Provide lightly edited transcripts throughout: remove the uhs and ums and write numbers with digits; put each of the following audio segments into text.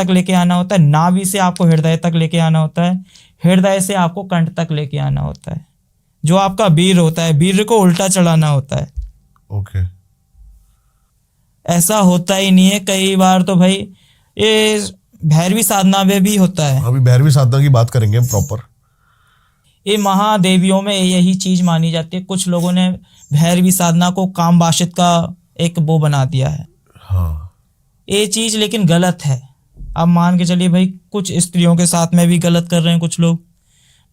तक लेके आना होता है, नाभि से आपको हृदय तक लेके आना होता है, हृदय से आपको कंठ तक लेके आना होता है। जो आपका वीर होता है, वीर को उल्टा चढ़ाना होता है। ओके। ऐसा होता ही नहीं है। कई बार तो भाई ये भैरवी साधना में भी होता है। अभी भैरवी साधना की बात करेंगे हम प्रॉपर। ये महादेवियों में यही चीज मानी जाती है। कुछ लोगों ने भैरवी साधना को काम वाशित का एक वो बना दिया है। हाँ, ये चीज लेकिन गलत है। अब मान के चलिए भाई, कुछ स्त्रियों के साथ में भी गलत कर रहे हैं कुछ लोग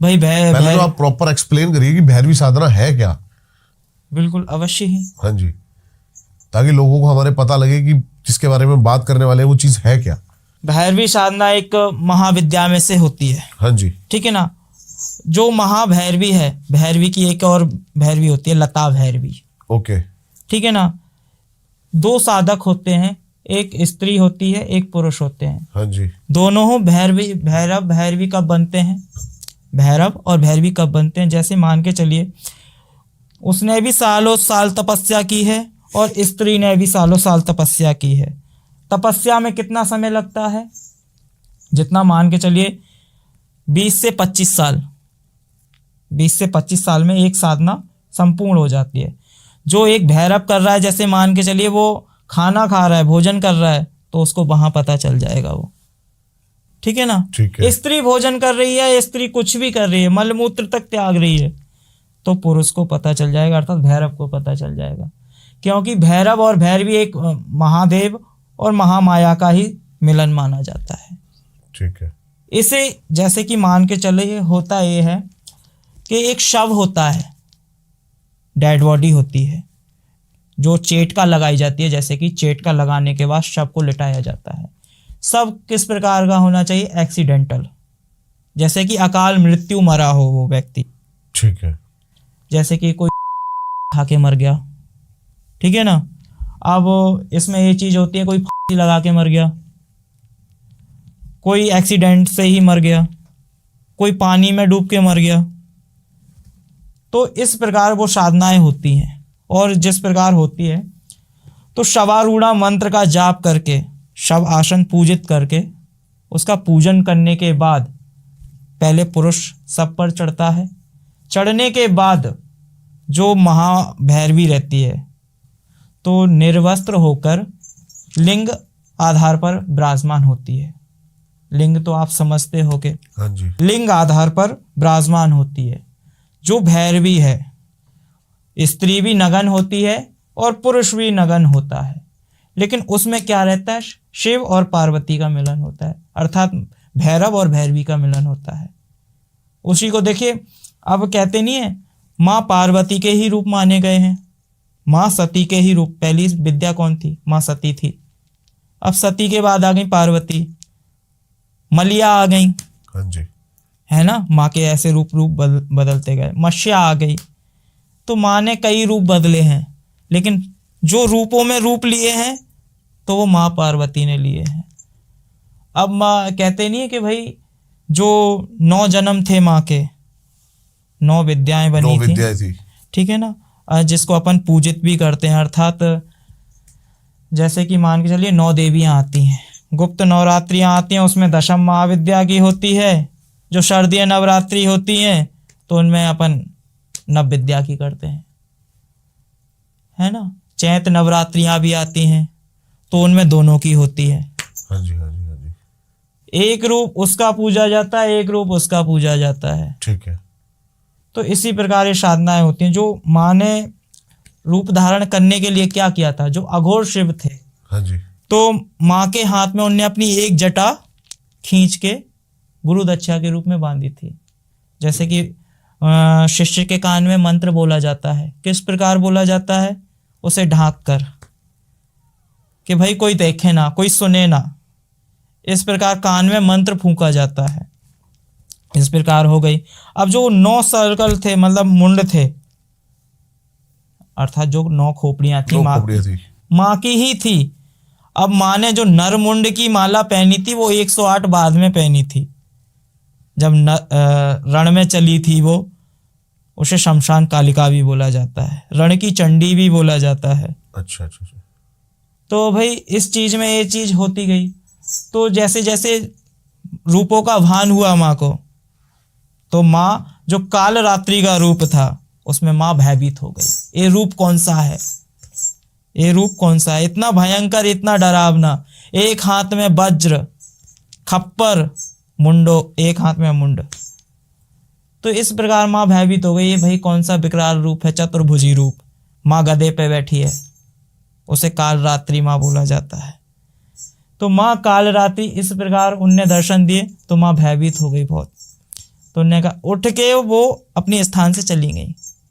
भाई। पहले तो आप प्रॉपर एक्सप्लेन करिए कि भैरवी साधना है क्या। बिल्कुल अवश्य ही। हाँ जी, ताकि लोगों को हमारे पता लगे कि जिसके बारे में बात करने वाले हैं वो चीज है क्या। भैरवी साधना एक महाविद्या में से होती है। हाँ जी। ठीक है ना। जो महाभैरवी है, भैरवी की एक और भैरवी होती है, लता भैरवी। ओके। ठीक है ना। 2 साधक होते हैं, एक स्त्री होती है, एक पुरुष होते हैं। हाँ जी। दोनों हो भैरवी कब बनते हैं, भैरव और भैरवी कब बनते हैं। जैसे मान के चलिए, उसने भी सालों साल तपस्या की है और स्त्री ने भी सालों साल तपस्या की है। तपस्या में कितना समय लगता है, जितना मान के चलिए 20 से 25 साल। 20 से 25 साल में एक साधना संपूर्ण हो जाती है। जो एक भैरव कर रहा है, जैसे मान के चलिए वो खाना खा रहा है, भोजन कर रहा है, तो उसको वहां पता चल जाएगा वो। ठीक है ना। ठीक है। स्त्री भोजन कर रही है, स्त्री कुछ भी कर रही है, मलमूत्र तक त्याग रही है, तो पुरुष को पता चल जाएगा, अर्थात भैरव को पता चल जाएगा। क्योंकि भैरव और भैरवी एक महादेव और महामाया का ही मिलन माना जाता है। ठीक है। इसे जैसे कि मान के चले, होता ये है कि एक शव होता है, डेड बॉडी होती है, जो चेटका लगाई जाती है। जैसे कि चेटका लगाने के बाद शव को लिटाया जाता है। सब किस प्रकार का होना चाहिए, एक्सीडेंटल, जैसे कि अकाल मृत्यु मरा हो वो व्यक्ति। ठीक है। जैसे कि कोई खा के मर गया, ठीक है ना। अब इसमें ये चीज होती है, कोई फांसी लगा के मर गया, कोई एक्सीडेंट से ही मर गया, कोई पानी में डूब के मर गया। तो इस प्रकार वो साधनाएं होती हैं। और जिस प्रकार होती है, तो शवारूढ़ा मंत्र का जाप करके, शव आसन पूजित करके, उसका पूजन करने के बाद पहले पुरुष सब पर चढ़ता है। चढ़ने के बाद जो महाभैरवी रहती है, तो निर्वस्त्र होकर लिंग आधार पर विराजमान होती है। लिंग तो आप समझते होगे। हाँ जी। लिंग आधार पर विराजमान होती है। जो भैरवी है, स्त्री भी नगन होती है और पुरुष भी नगन होता है, लेकिन उसमें क्या रहता है, शिव और पार्वती का मिलन होता है, अर्थात भैरव और भैरवी का मिलन होता है। उसी को देखिए, अब कहते नहीं है माँ पार्वती के ही रूप माने गए हैं, माँ सती के ही रूप। पहली विद्या कौन थी, माँ सती थी। अब सती के बाद आ गई पार्वती, मलिया आ गई। हाँ जी। है ना। माँ के ऐसे रूप बदलते गए। मत्स्या आ गई। तो माँ ने कई रूप बदले हैं, लेकिन जो रूपों में रूप लिए हैं तो वो माँ पार्वती ने लिए हैं। अब माँ कहते नहीं है कि भाई जो 9 जन्म थे माँ के, 9 विद्याएं बनी थी। ठीक है ना। जिसको अपन पूजित भी करते हैं, अर्थात जैसे कि मान के चलिए 9 देवियां आती हैं, गुप्त नवरात्रियां आती हैं, उसमें दशम महाविद्या की होती है। जो शारदीय नवरात्रि होती हैं तो उनमें अपन नव विद्या की करते हैं, है ना। चैत नवरात्रियां भी आती हैं तो उनमें दोनों की होती है। हाँ जी, हाँ जी, हाँ जी। एक रूप उसका पूजा जाता है, एक रूप उसका पूजा जाता है। ठीक है। तो इसी प्रकार ये साधनाएं होती हैं। जो माँ ने रूप धारण करने के लिए क्या किया था, जो अघोर शिव थे, हाँ जी, तो माँ के हाथ में उनने अपनी एक जटा खींच के गुरु दक्षा के रूप में बांधी थी। जैसे कि शिष्य के कान में मंत्र बोला जाता है। किस प्रकार बोला जाता है, उसे ढांक कर, कि भाई कोई देखे ना, कोई सुने ना। इस प्रकार कान में मंत्र फूंका जाता है। इस प्रकार हो गई। अब जो 9 सर्कल थे, मतलब मुंड थे, अर्थात जो 9 खोपड़ियां थी, माँ की ही थी। अब माँ ने जो नरमुंड की माला पहनी थी वो 108 बाद में पहनी थी, जब रण में चली थी वो। उसे शमशान कालिका भी बोला जाता है, रण की चंडी भी बोला जाता है। अच्छा अच्छा अच्छा। तो भाई इस चीज में ये चीज होती गई। तो जैसे जैसे रूपों का भान हुआ माँ को, तो माँ जो काल रात्रि का रूप था उसमें माँ भयभीत हो गई। ये रूप कौन सा है, ये रूप कौन सा है, इतना भयंकर, इतना डरावना, एक हाथ में वज्र, खप्पर, मुंडो, एक हाथ में मुंड। तो इस प्रकार माँ भयभीत हो गई, ये भाई कौन सा विकराल रूप है, चतुर्भुजी रूप। माँ गधे पे बैठी है, उसे काल रात्रि माँ बोला जाता है। तो माँ काल रात्रि, इस प्रकार उनने दर्शन दिए तो माँ भयभीत हो गई बहुत। तो उन्होंने कहा, उठ के वो अपने स्थान से चली गई।